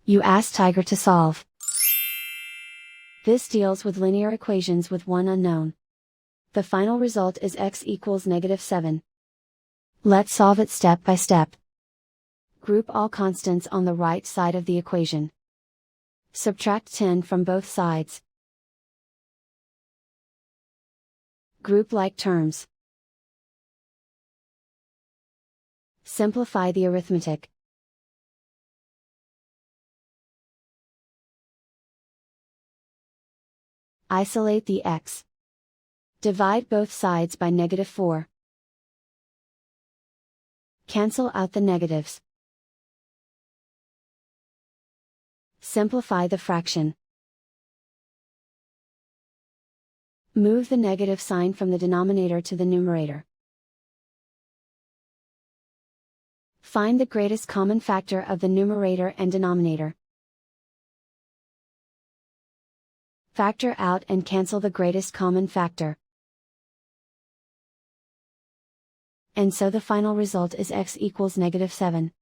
You ask Tiger to solve. This deals with linear equations with one unknown. The final result is x equals -7. Let's solve it step by step. Group all constants on the right side of the equation. Subtract 10 from both sides. Group like terms. Simplify the arithmetic. Isolate the x. Divide both sides by -4. Cancel out the negatives. Simplify the fraction. Move the negative sign from the denominator to the numerator. Find the greatest common factor of the numerator and denominator. Factor out and cancel the greatest common factor. And so the final result is x equals -7.